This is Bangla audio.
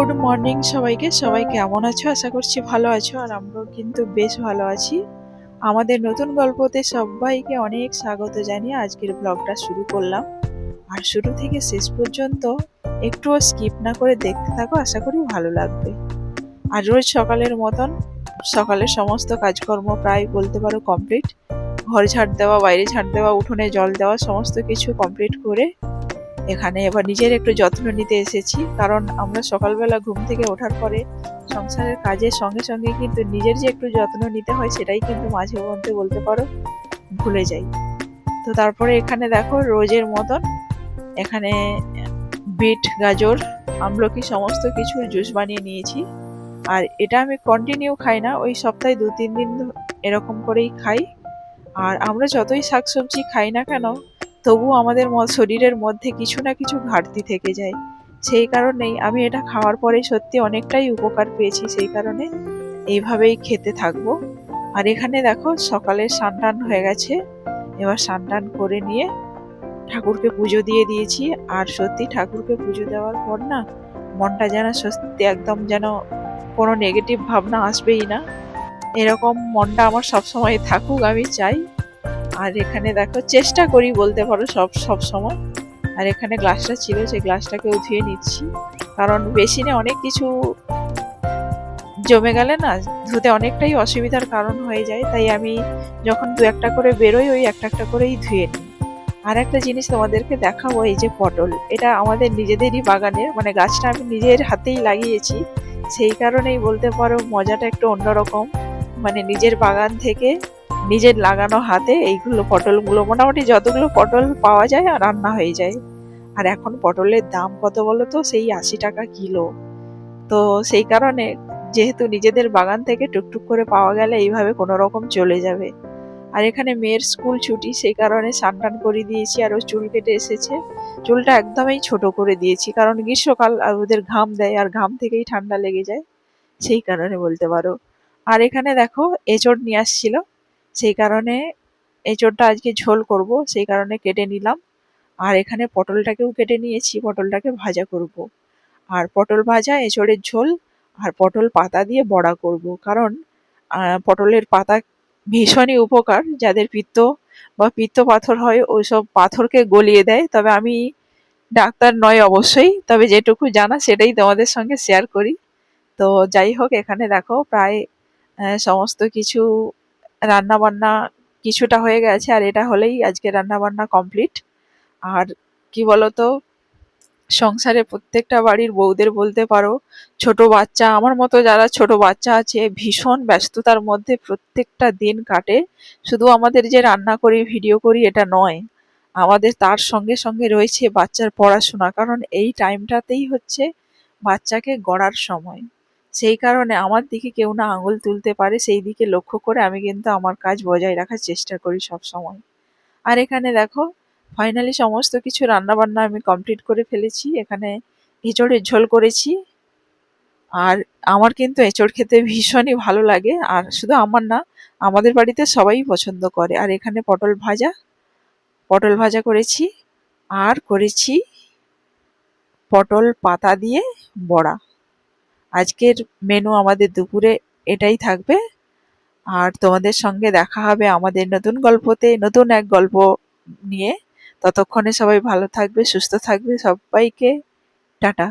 গুড মর্নিং সবাইকে। সবাই কেমন আছো? আশা করছি ভালো আছো। আর আমরাও কিন্তু বেশ ভালো আছি। আমাদের নতুন গল্পতে সবাইকে অনেক স্বাগত জানিয়ে আজকের ব্লগটা শুরু করলাম। আর শুরু থেকে শেষ পর্যন্ত একটুও স্কিপ না করে দেখতে থাকো, আশা করি ভালো লাগবে। আর রোজ সকালের মতন সকালের সমস্ত কাজকর্ম প্রায় বলতে পারো কমপ্লিট। ঘর ঝাড় দেওয়া, বাইরে ঝাড় দেওয়া, উঠোনে জল দেওয়া, সমস্ত কিছু কমপ্লিট করে এখানে এবার নিজের একটু যত্ন নিতে এসেছি। কারণ আমরা সকালবেলা ঘুম থেকে ওঠার পরে সংসারের কাজের সঙ্গে সঙ্গে কিন্তু নিজের যে একটু যত্ন নিতে হয় সেটাই কিন্তু মাঝে মধ্যে বলতে পারো ভুলে যাই। তো তারপরে এখানে দেখো রোজের মতন এখানে বিট, গাজর, আমলকি সমস্ত কিছুর জুস বানিয়ে নিয়েছি। আর এটা আমি কন্টিনিউ খাই না, ওই সপ্তাহে 2-3 দিন এরকম করেই খাই। আর আমরা যতই শাকসবজি খাই না কেন, তবু আমাদের শরীরের মধ্যে কিছু না কিছু ঘাটতি থেকে যায়। সেই কারণেই আমি এটা খাওয়ার পরে সত্যি অনেকটাই উপকার পেয়েছি, সেই কারণে এইভাবেই খেতে থাকবো। আর এখানে দেখো সকালে স্নান হয়ে গেছে, এবার স্নান করে নিয়ে ঠাকুরকে পুজো দিয়ে দিয়েছি। আর সত্যি ঠাকুরকে পুজো দেওয়ার পর না মনটা যেন সত্যি একদম যেন কোনো নেগেটিভ ভাবনা আসবেই না, এরকম মনটা আমার সবসময় থাকুক আমি চাই। আর এখানে দেখো চেষ্টা করি বলতে পারো সব সময়। আর এখানে গ্লাসটা ছিল, সেই গ্লাসটাকেও ধুয়ে নিচ্ছি, কারণ বেসিনে অনেক কিছু জমে গেলে না ধুতে অনেকটাই অসুবিধার কারণ হয়ে যায়। তাই আমি যখন 2-1টা করে বেরোই ওই একটা করেই ধুয়ে নিই। আর একটা জিনিস তোমাদেরকে দেখাবো, এই যে পটল, এটা আমাদের নিজেদেরই বাগানের, মানে গাছটা আমি নিজের হাতেই লাগিয়েছি। সেই কারণেই বলতে পারো মজাটা একটু অন্যরকম। মানে নিজের বাগান থেকে নিজের লাগানো হাতে এইগুলো পটলগুলো মোটামুটি যতগুলো পটল পাওয়া যায় আর রান্না হয়ে যায়। আর এখন পটলের দাম কত বলো তো? সেই 80 টাকা কিলো। তো সেই কারণে যেহেতু নিজেদের বাগান থেকে টুকটুক করে পাওয়া গেলে এইভাবে কোনো রকম চলে যাবে। আর এখানে মেয়ের স্কুল ছুটি, সেই কারণে স্নান করে দিয়েছি। আর ও চুল কেটে এসেছে, চুলটা একদমই ছোট করে দিয়েছি, কারণ গ্রীষ্মকাল আর ওদের ঘাম দেয় আর ঘাম থেকেই ঠান্ডা লেগে যায়, সেই কারণে বলতে পারো। আর এখানে দেখো এঁচড় নিয়ে আসছিল, সেই কারণে এঁচড়টা আজকে ঝোল করব, সেই কারণে কেটে নিলাম। আর এখানে পটলটাকেও কেটে নিয়েছি, পটলটাকে ভাজা করব। আর পটল ভাজা, এঁচড়ের ঝোল, আর পটল পাতা দিয়ে বড়া করব। কারণ পটলের পাতা ভীষণই উপকার, যাদের পিত্ত বা পিত্ত পাথর হয় ওইসব পাথরকে গলিয়ে দেয়। তবে আমি ডাক্তার নয় অবশ্যই, তবে যেটুকু জানা সেটাই তোমাদের সঙ্গে শেয়ার করি। তো যাই হোক, এখানে দেখো প্রায় সমস্ত কিছু রান্না বান্না কিছুটা হয়ে গেছে, আর এটা হলেই আজকে রান্না বান্না কমপ্লিট। আর কি বলতো, সংসারে প্রত্যেকটা বাড়ির বউদের বলতে পারো ছোট বাচ্চা, আমার মতো যারা ছোট বাচ্চা আছে, ভীষণ ব্যস্ততার মধ্যে প্রত্যেকটা দিন কাটে। শুধু আমাদের যে রান্না করি ভিডিও করি এটা নয়, আমাদের তার সঙ্গে সঙ্গে রয়েছে বাচ্চার পড়াশোনা, কারণ এই টাইমটাতেই হচ্ছে বাচ্চাকে গড়ার সময়। সেই কারণে আমার দিকে কেউ না আঙুল তুলতে পারে সেই দিকে লক্ষ্য করে আমি কিন্তু আমার কাজ বজায় রাখার চেষ্টা করি সব সময়। আর এখানে দেখো ফাইনালি সমস্ত কিছু রান্না বান্না আমি কমপ্লিট করে ফেলেছি। এখানে এঁচড়ের ঝোল করেছি। আর আমার কিন্তু এঁচড় খেতে ভীষণই ভালো লাগে, আর শুধু আমার না, আমাদের বাড়িতে সবাই পছন্দ করে। আর এখানে পটল ভাজা করেছি, আর করেছি পটল পাতা দিয়ে বড়া। আজকের মেনু আমাদের দুপুরে এটাই থাকবে। আর তোমাদের সঙ্গে দেখা হবে আমাদের নতুন গল্পতে, নতুন এক গল্প নিয়ে। ততক্ষণে সবাই ভালো থাকবে, সুস্থ থাকবে। সবাইকে টাটা।